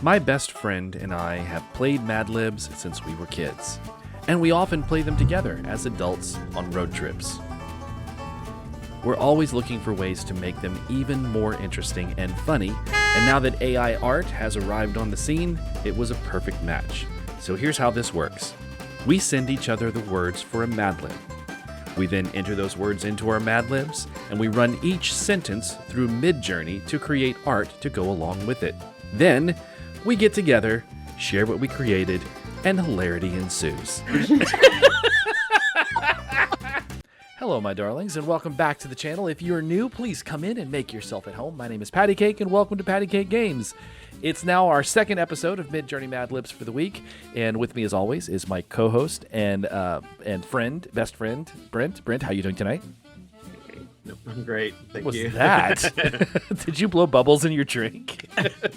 My best friend and I have played Madlibs since we were kids, and we often play them together as adults on road trips. We're always looking for ways to make them even more interesting and funny, and now that AI art has arrived on the scene, it was a perfect match. So here's how this works. We send each other the words for a Madlib. We then enter those words into our Madlibs, and we run each sentence through MidJourney to create art to go along with it. Then, we get together, share what we created, and hilarity ensues. Hello, my darlings, and welcome back to the channel. If you're new, please come in and make yourself at home. My name is Paddycake, and welcome to Paddycake Games. It's now our second episode of MidJourney Madlibs for the week, and with me, as always, is my co-host and friend, best friend, Brent. Brent, how you doing tonight? I'm great, thank you. What was that? Did you blow bubbles in your drink?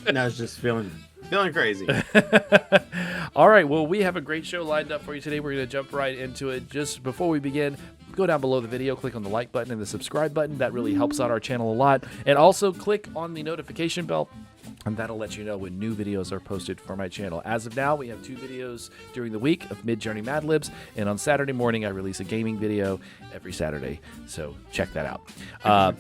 No, I was just feeling crazy. All right, well, we have a great show lined up for you today. We're going to jump right into it. Just before we begin, go down below the video, click on the like button and the subscribe button. That really helps out our channel a lot. And also click on the notification bell, and that'll let you know when new videos are posted for my channel. As of now, we have 2 videos during the week of MidJourney Madlibs, and on Saturday morning, I release a gaming video every Saturday, so check that out.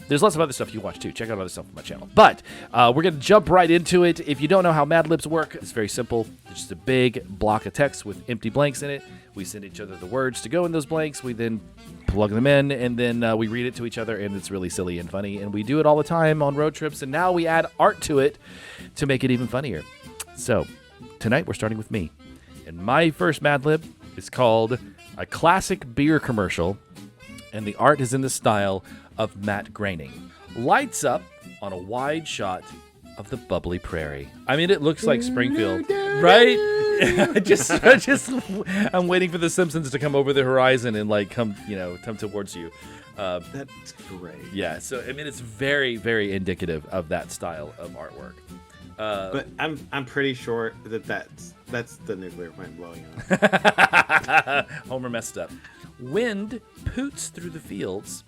There's lots of other stuff you watch, too. Check out other stuff on my channel. But we're going to jump right into it. If you don't know how Madlibs work, it's very simple. It's just a big block of text with empty blanks in it. We send each other the words to go in those blanks. We then plug them in, and then we read it to each other, and it's really silly and funny. And we do it all the time on road trips, and now we add art to it to make it even funnier. So tonight we're starting with me. And my first Madlib is called A Classic Beer Commercial, and the art is in the style of Matt Groening. Lights up on a wide shot of the bubbly prairie. I mean, it looks like Springfield, right? I'm waiting for the Simpsons to come over the horizon and come towards you. That's great. Yeah, so I mean, it's very, very indicative of that style of artwork. But I'm pretty sure that's the nuclear plant blowing up. Homer messed up. Wind poots through the fields.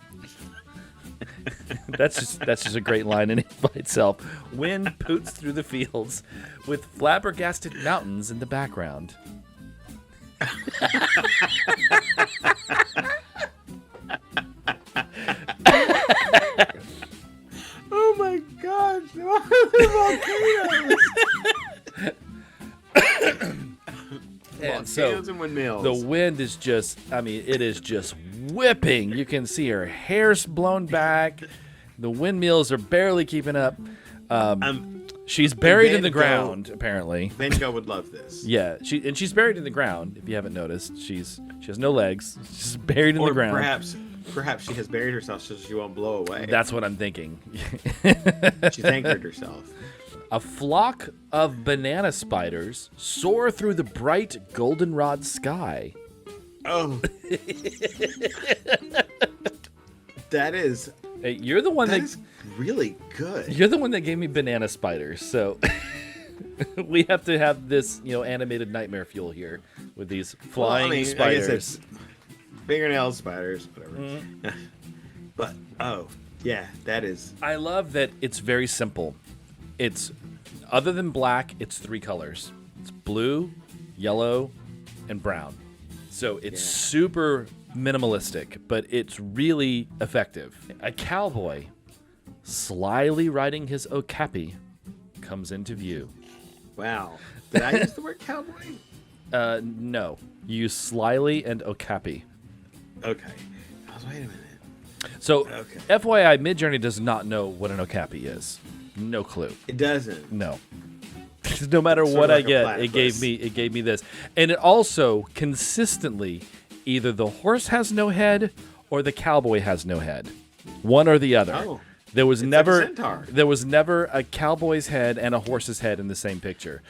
That's just a great line in it by itself. Wind poots through the fields with flabbergasted mountains in the background. Oh my gosh! Why are there volcanoes? And so and windmills. The wind is just, I mean, it is just whipping. You can see her hair's blown back. The windmills are barely keeping up. She's buried in the ground, apparently. Van Gogh would love this. Yeah, she's buried in the ground. If you haven't noticed, she has no legs. She's buried in the ground. Perhaps she has buried herself so she won't blow away. That's what I'm thinking. She's anchored herself. A flock of banana spiders soar through the bright goldenrod sky. Oh. That is... Hey, you're the one that is really good. You're the one that gave me banana spiders, so we have to have this, animated nightmare fuel here with these flying spiders. I guess it's fingernail spiders, whatever. Mm-hmm. But yeah, that is. I love that it's very simple. It's other than black, it's 3 colors. It's blue, yellow, and brown. So it's super minimalistic, but it's really effective. A cowboy slyly riding his okapi comes into view. Wow. Did I use the word cowboy? No. You use slyly and okapi. Okay. Wait a minute. So, FYI, MidJourney does not know what an okapi is. No clue. It doesn't. No. No matter what I get, it gave me this. And it also consistently, either the horse has no head or the cowboy has no head. One or the other. Oh. There was like a centaur. There was never a cowboy's head and a horse's head in the same picture.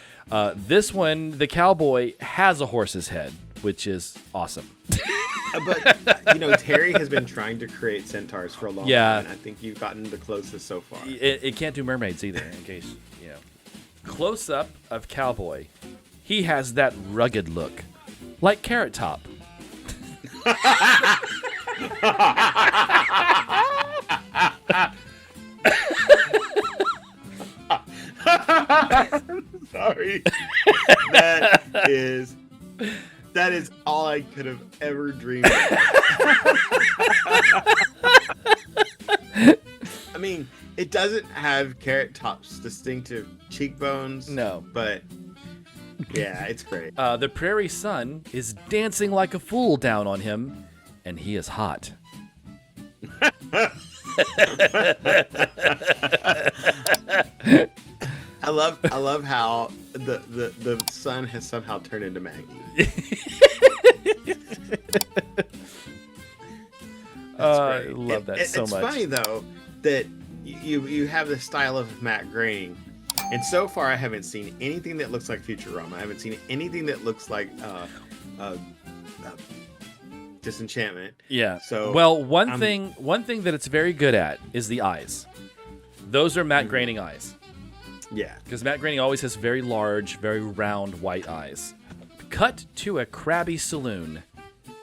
This one, the cowboy has a horse's head, which is awesome. But Terry has been trying to create centaurs for a long time. And I think you've gotten the closest so far. It can't do mermaids either, in case Close up of cowboy. He has that rugged look, like Carrot Top. Sorry. sorry. That is all I could have ever dreamed of. I mean, it doesn't have Carrot Top's distinctive cheekbones. No. But, yeah, it's great. The prairie sun is dancing like a fool down on him, and he is hot. I love how the sun has somehow turned into Maggie. I love that so much. It's funny though that you have the style of Matt Groening, and so far I haven't seen anything that looks like Futurama. I haven't seen anything that looks like Disenchantment. Yeah. So well, one thing that it's very good at is the eyes. Those are Matt Groening eyes. Yeah. Because Matt Groening always has very large, very round white eyes. Cut to a crabby saloon.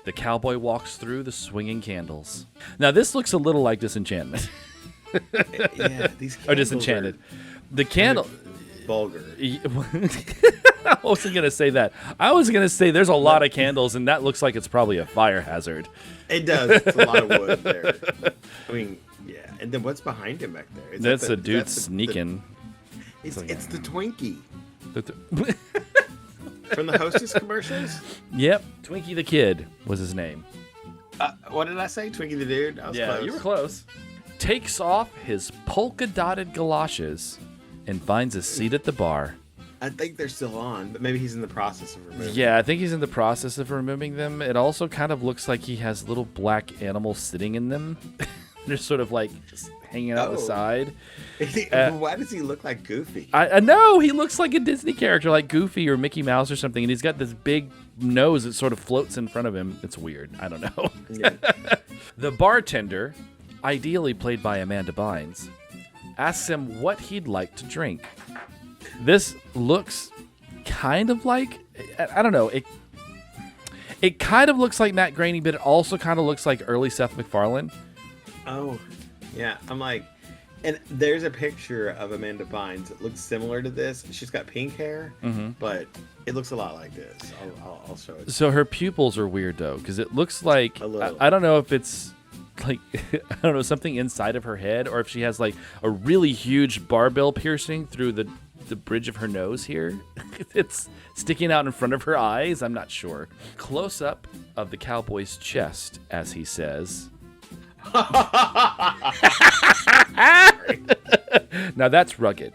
The cowboy walks through the swinging candles. Now this looks a little like Disenchantment. Yeah, these or Disenchanted. The candle. Vulgar. I wasn't gonna say that. I was gonna say there's a lot of candles, and that looks like it's probably a fire hazard. It does. It's a lot of wood there. I mean, yeah. And then what's behind him back there? That's a dude sneaking. It's the Twinkie. From the Hostess commercials? Yep. Twinkie the Kid was his name. What did I say? Twinkie the dude? I was close. You were close. Takes off his polka-dotted galoshes and finds a seat at the bar. I think they're still on, but maybe he's in the process of removing them. Yeah, I think he's in the process of removing them. It also kind of looks like he has little black animals sitting in them. They're sort of like just hanging out the side. Why does he look like Goofy? I know, he looks like a Disney character, like Goofy or Mickey Mouse or something, and he's got this big nose that sort of floats in front of him. It's weird. I don't know. Yeah. The bartender, ideally played by Amanda Bynes, asks him what he'd like to drink. This looks kind of like, I don't know, it kind of looks like Matt Groening, but it also kind of looks like early Seth MacFarlane. Oh, yeah. I'm like, and there's a picture of Amanda Bynes that looks similar to this. She's got pink hair, but it looks a lot like this. I'll show it. So her pupils are weird though, because it looks like, A little. I don't know if it's like, I don't know, something inside of her head, or if she has like a really huge barbell piercing through the bridge of her nose here. It's sticking out in front of her eyes. I'm not sure. Close up of the cowboy's chest as he says, now that's rugged.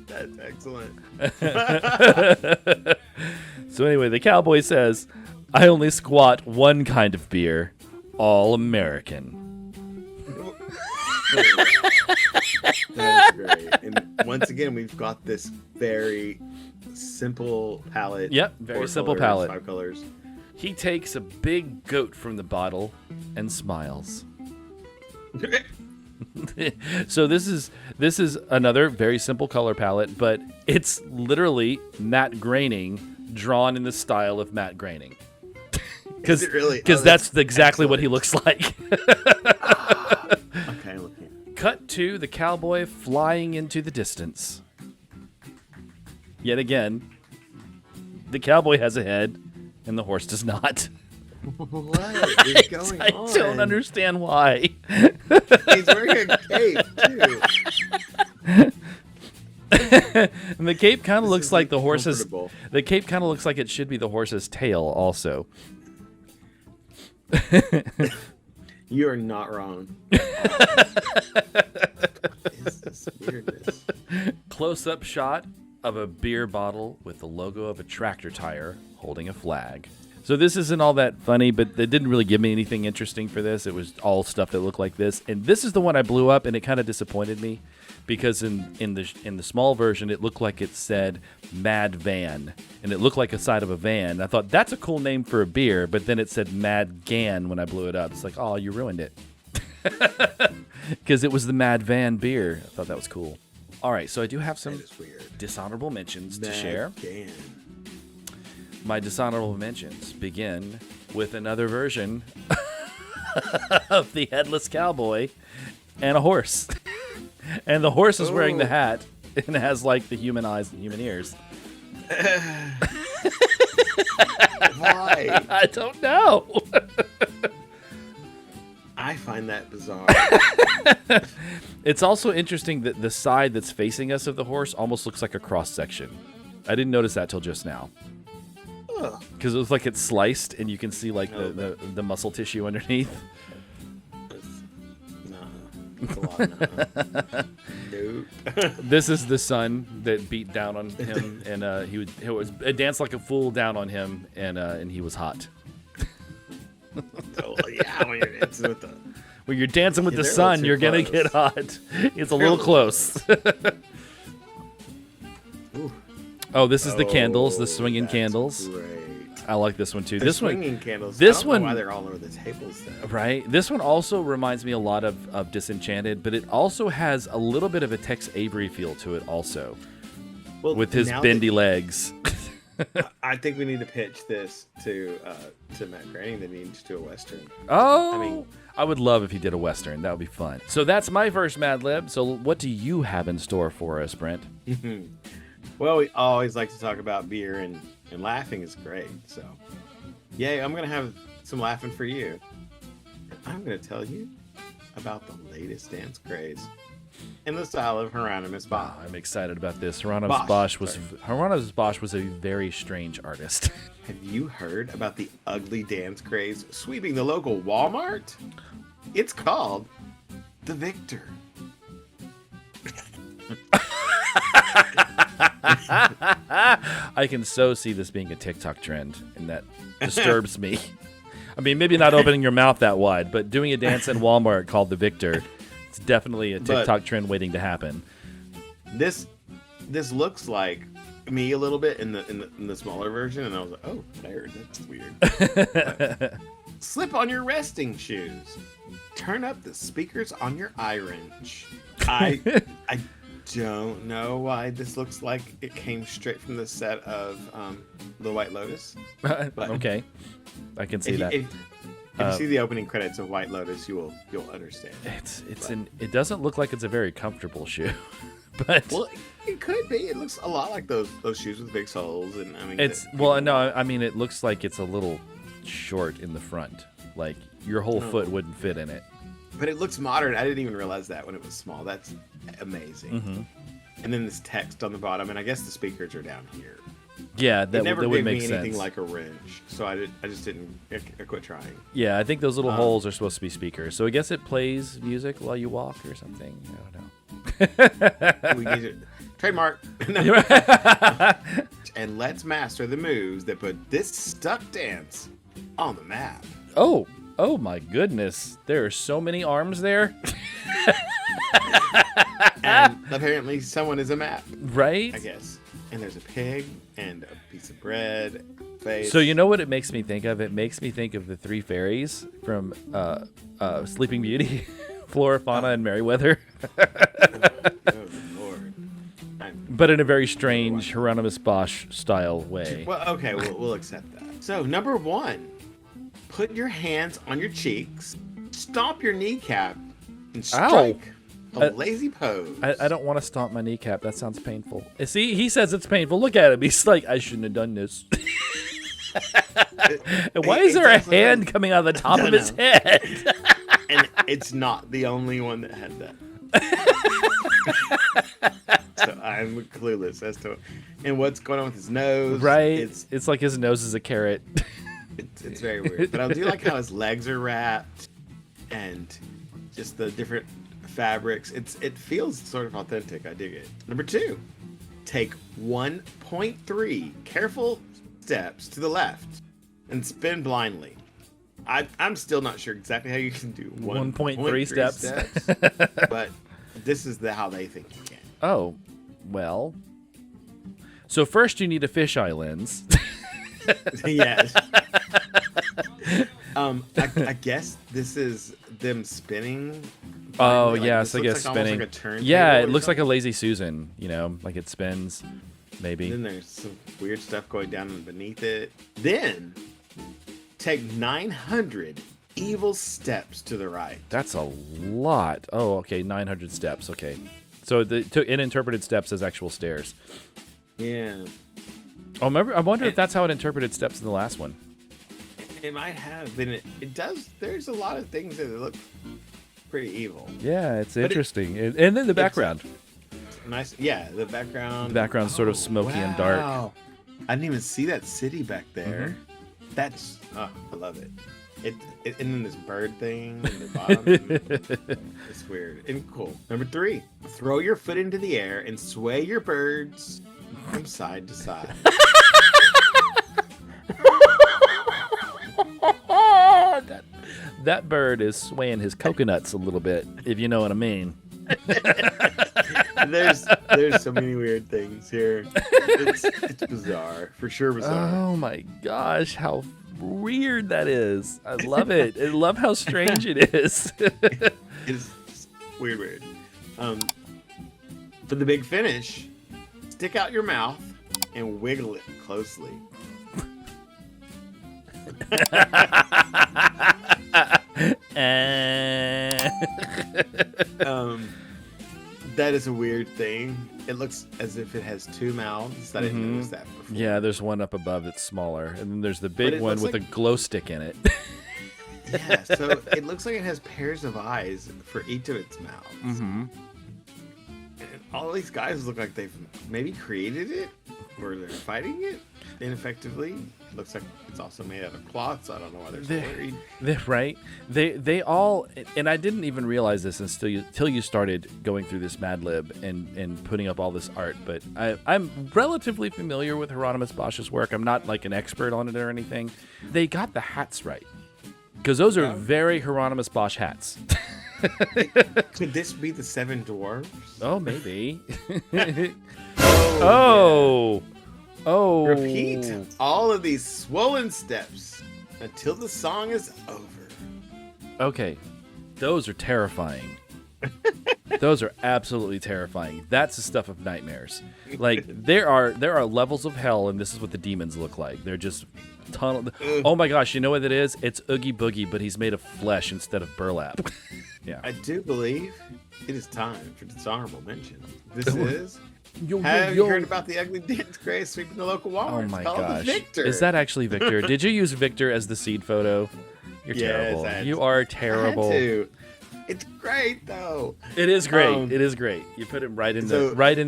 That's excellent. So anyway, the cowboy says, I only squat one kind of beer, all American. That's great. And once again, we've got this very simple palette. Yep, very 4 simple colors, palette. 5 colors. He takes a big goat from the bottle and smiles. So this is another very simple color palette, but it's literally Matt Groening drawn in the style of Matt Groening. Because really? that's exactly what he looks like. Okay, look here. Cut to the cowboy flying into the distance. Yet again, the cowboy has a head and the horse does not. What is going I on? don't understand why. He's wearing a cape too. And the cape kind of looks like the horse's. Comfortable. The cape kind of looks like it should be the horse's tail, also. You are not wrong. What is this weirdness? Close-up shot of a beer bottle with the logo of a tractor tire holding a flag. So this isn't all that funny, but they didn't really give me anything interesting for this. It was all stuff that looked like this, and this is the one I blew up, and it kind of disappointed me because in the small version it looked like it said Mad Van, and it looked like a side of a van. I thought that's a cool name for a beer, but then it said Mad Gan when I blew it up. It's like, oh, you ruined it, because it was the Mad Van beer. I thought that was cool. All right, so I do have some dishonorable mentions to share. Gan. My dishonorable mentions begin with another version of the headless cowboy and a horse. And the horse is wearing the hat and has like the human eyes and human ears. Why? I don't know. I find that bizarre. It's also interesting that the side that's facing us of the horse almost looks like a cross section. I didn't notice that till just now. Because it looks like it's sliced and you can see like the muscle tissue underneath. It's a lot. Nope. This is the son that beat down on him, and he was danced like a fool down on him, and he was hot. Oh, yeah, when you're dancing with the sun, you're gonna get hot. It's a little close. Oh, this is the candles, the swinging candles. Great. I like this one too. The This swinging one, candles. this I don't one, know why they're all over the tables though. right? This one also reminds me a lot of Disenchanted, but it also has a little bit of a Tex Avery feel to it, also, with his bendy legs. I think we need to pitch this to Matt Groening that needs to do a Western. Oh, I would love if he did a Western. That would be fun. So that's my first Madlib. So what do you have in store for us, Brent? Well, we always like to talk about beer, and laughing is great. So, yay, I'm going to have some laughing for you. I'm going to tell you about the latest dance craze in the style of Heironymous Bosch. I'm excited about this. Heironymous Bosch was a very strange artist. Have you heard about the ugly dance craze sweeping the local Walmart? It's called the Victor. I can so see this being a TikTok trend, and that disturbs me. I mean, maybe not opening your mouth that wide, but doing a dance in Walmart called the Victor, it's definitely a TikTok trend waiting to happen. This looks like me a little bit in the smaller version, and I was like, oh, there, that's weird. Slip on your resting shoes. Turn up the speakers on your eye wrench. I don't know why this looks like it came straight from the set of The White Lotus. But okay, I can see that. If you see the opening credits of White Lotus, you'll understand. It doesn't look like it's a very comfortable shoe, but well, it could be. It looks a lot like those shoes with big soles, and I mean, it looks like it's a little short in the front, like your whole foot wouldn't fit in it. But it looks modern. I didn't even realize that when it was small. That's amazing. Mm-hmm. And then this text on the bottom, and I guess the speakers are down here. Yeah, that would make sense. Anything like a wrench, so I just didn't. I quit trying. Yeah, I think those little holes are supposed to be speakers. So I guess it plays music while you walk or something. I don't know. We need it. Trademark. And let's master the moves that put this stuck dance on the map. Oh my goodness! There are so many arms there. And apparently someone is a map. Right? I guess. And there's a pig and a piece of bread. Face. So you know what it makes me think of? It makes me think of the three fairies from Sleeping Beauty, Flora, Fauna, and Merryweather. Oh, Lord. But in a very strange Heironymous Bosch style way. Well, okay, we'll accept that. So, number 1, put your hands on your cheeks, stomp your kneecap, and strike a lazy pose. I don't want to stomp my kneecap. That sounds painful. See, he says it's painful. Look at him. He's like, I shouldn't have done this. And why is there a hand coming out of the top of his head? And it's not the only one that had that. So I'm clueless as to what's going on with his nose. Right. It's like his nose is a carrot. It's very weird. But I do like how his legs are wrapped and just the different fabrics. It feels sort of authentic. I dig it. Number 2, take 1.3 careful steps to the left and spin blindly. I'm still not sure exactly how you can do 1.3 steps. But this is how they think you can. Oh, well. So first you need a fisheye lens. Yes. I guess this is them spinning. Oh, yeah, so I guess spinning. Like a turntable it looks like a Lazy Susan, like it spins, maybe. Then there's some weird stuff going down beneath it. Then take 900 evil steps to the right. That's a lot. Oh, okay, 900 steps. Okay, so it interpreted steps as actual stairs. Yeah. Oh, remember? I wonder if that's how it interpreted steps in the last one. It might have been. It does. There's a lot of things that look pretty evil. Yeah, it's interesting. And then the background. Nice. Yeah, the background. The background's sort of smoky and dark. I didn't even see that city back there. That's. Oh, I love it. And then this bird thing in the bottom. It's weird and cool. Number 3, throw your foot into the air and sway your birds from side to side. That bird is swaying his coconuts a little bit, if you know what I mean. There's so many weird things here. It's bizarre, for sure bizarre. Oh my gosh, how weird that is. I love it. I love how strange it is. It's weird. For the big finish, stick out your mouth and wiggle it closely. That is a weird thing. It looks as if it has 2 mouths. I didn't notice that before. Yeah, there's one up above that's smaller, and then there's the big one with a glow stick in it. Yeah, so it looks like it has pairs of eyes for each of its mouths. And all these guys look like they've maybe created it, or they're fighting it ineffectively. Looks like it's also made out of cloth, so I don't know why they're so worried. Right? They all, and I didn't even realize this until you started going through this Madlib and putting up all this art, but I'm relatively familiar with Heironymous Bosch's work. I'm not like an expert on it or anything. They got the hats right, because those are very Heironymous Bosch hats. Could this be the 7 dwarves? Oh, maybe. Oh. Repeat all of these swollen steps until the song is over. Okay. Those are terrifying. Those are absolutely terrifying. That's the stuff of nightmares. Like there are levels of hell, and this is what the demons look like. They're just tunnel. Oh my gosh, you know what it is? It's Oogie Boogie, but he's made of flesh instead of burlap. Yeah. I do believe it is time for dishonorable mention. This is. Have you heard about the ugly dance Craze sweeping the local Walmart? Oh my gosh. gosh. Victor. Is that actually Victor? Did you use Victor as the seed photo? You're terrible. You are terrible. I had to. It's great though. It is great. It is great. You put him right in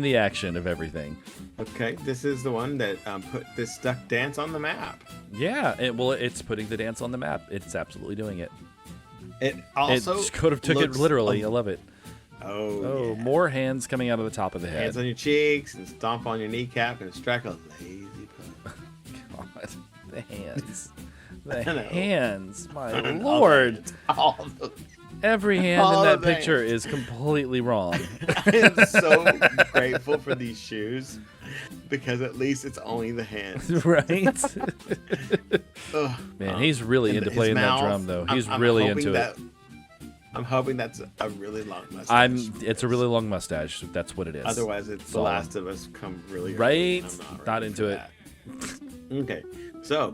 the action of everything. Okay, this is the one that put this duck dance on the map. Yeah, it's putting the dance on the map. It's absolutely doing it. It also could have took it literally. I love it. Oh, more hands coming out of the top of the head. Hands on your cheeks and stomp on your kneecap and strike a lazy pose. God, the hands. The hands. My lord. Every hand in that picture is completely wrong. I am so grateful for these shoes because at least it's only the hands. Right? Man, he's really into playing that drum, though. He's really into it. I'm hoping that's a really long mustache. It's a really long mustache. That's what it is. Otherwise, it's The Last of Us come really right. I'm not into it. Okay, so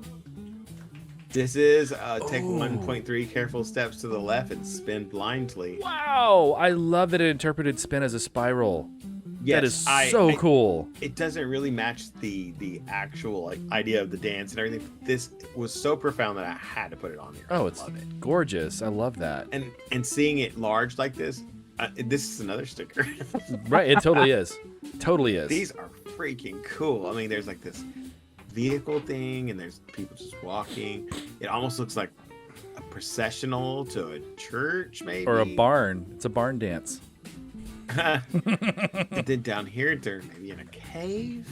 this is take 1.3 careful steps to the left and spin blindly. Wow, I love that it interpreted spin as a spiral. Yes, that is so cool. It doesn't really match the actual idea of the dance and everything. This was so profound that I had to put it on here. Oh, it's gorgeous. I love that. And seeing it large like this, this is another sticker. Right, it totally is. Totally is. These are freaking cool. I mean, there's like this vehicle thing, and there's people just walking. It almost looks like a processional to a church, maybe, or a barn. It's a barn dance. And then down here, they're maybe in a cave.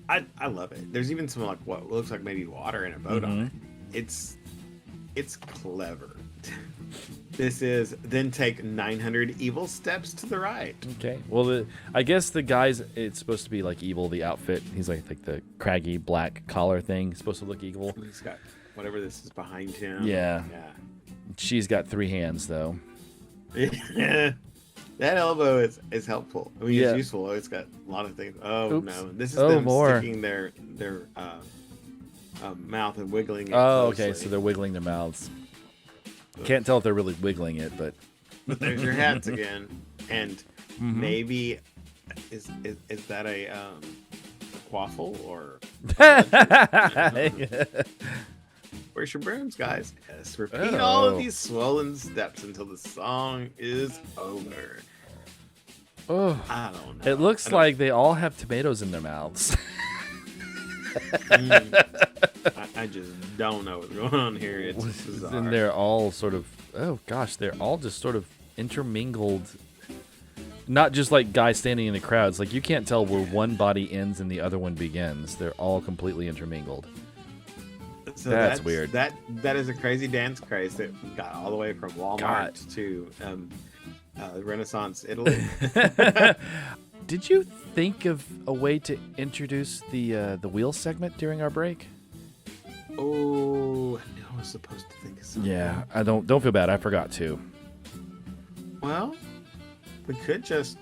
I love it. There's even some like what looks like maybe water in a boat on it. It's clever. This is then take 900 evil steps to the right. Okay. Well, I guess the guy's it's supposed to be like evil. The outfit. He's like the craggy black collar thing. He's supposed to look evil. He's got whatever this is behind him. Yeah. She's got 3 hands though. Yeah. That elbow is helpful. I mean, it's useful. It's got a lot of things. Oh, no. This is them sticking their mouth and wiggling it Oh, closely. okay. So they're wiggling their mouths. Can't tell if they're really wiggling it, but But there's your hats again, and maybe is that a quaffle or? Where's your brooms, guys? Yes, repeat all of these swollen steps until the song is over. Oh, I don't know. it looks like they all have tomatoes in their mouths. I just don't know what's going on here. It's bizarre. And they're all sort of, oh gosh, they're all just sort of intermingled. Not just like guys standing in the crowds. Like you can't tell where one body ends and the other one begins. They're all completely intermingled. So that's weird. That is a crazy dance craze that got all the way from Walmart to Renaissance Italy. Did you think of a way to introduce the wheel segment during our break? Oh, I knew I was supposed to think of something. Yeah, I don't feel bad. I forgot to. Well, we could just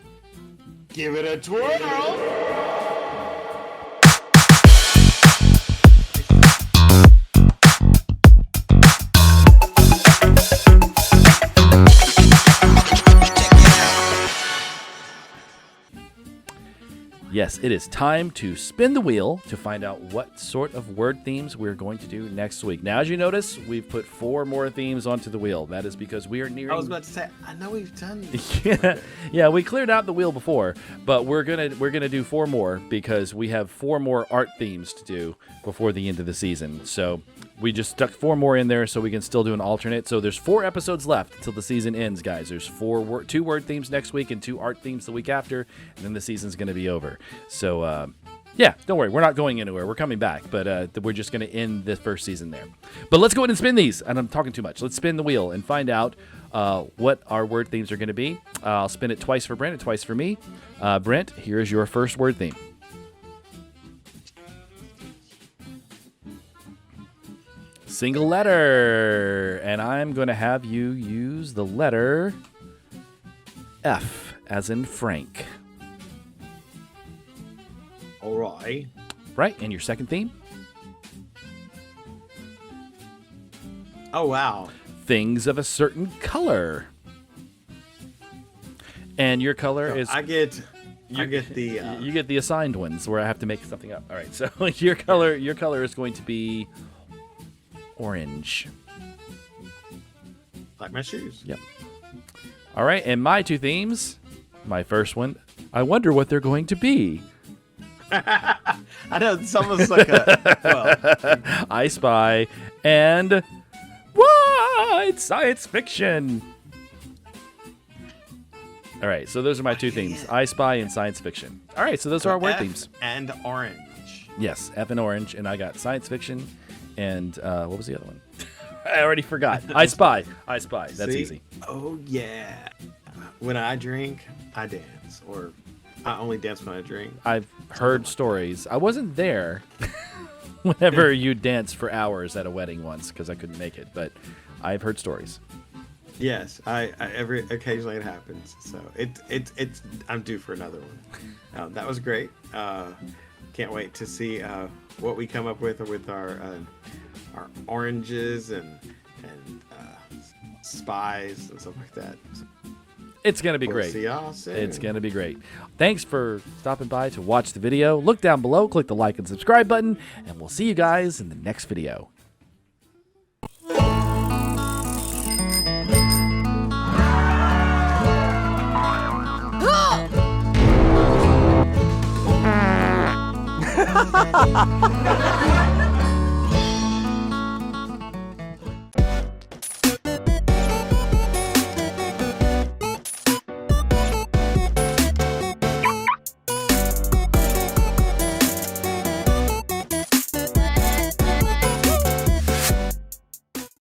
give it a twirl. Yes, it is time to spin the wheel to find out what sort of word themes we're going to do next week. Now, as you notice, we've put 4 more themes onto the wheel. That is because we are nearing... I was about to say, I know we've done this. Yeah, we cleared out the wheel before, but we're gonna do 4 more because we have 4 more art themes to do before the end of the season. So we just stuck 4 more in there so we can still do an alternate. So there's 4 episodes left until the season ends, guys. There's 2 word themes next week and 2 art themes the week after, and then the season's going to be over. So, yeah, don't worry. We're not going anywhere. We're coming back, but we're just going to end the first season there. But let's go ahead and spin these. And I'm talking too much. Let's spin the wheel and find out what our word themes are going to be. I'll spin it twice for Brent and twice for me. Brent, here is your first word theme. Single letter. And I'm going to have you use the letter F, as in Frank. All right. Right, and your second theme? Oh, wow. Things of a certain color. And your color is... I get the... You get the assigned ones where I have to make something up. All right, so your color is going to be orange. Like my shoes. Yep. All right, and my 2 themes. My first one, I wonder what they're going to be. I know, it's almost like a... I Spy and... What? Science fiction. All right, so those are my 2 themes. I Spy and science fiction. All right, so those are our word F themes. And orange. Yes, F and orange, and I got science fiction, and what was the other one? I already forgot. I Spy. I Spy. That's See? easy. Oh, yeah. When I drink, I dance. Or I only dance when I drink. I've heard stories. I wasn't there whenever you danced for hours at a wedding once because I couldn't make it, but I've heard stories. Yes, I occasionally it happens. So it's I'm due for another one. That was great. Can't wait to see what we come up with our oranges and spies and stuff like that. It's going to be great. See y'all soon. It's going to be great. Thanks for stopping by to watch the video. Look down below, click the like and subscribe button, and we'll see you guys in the next video. Ha ha ha!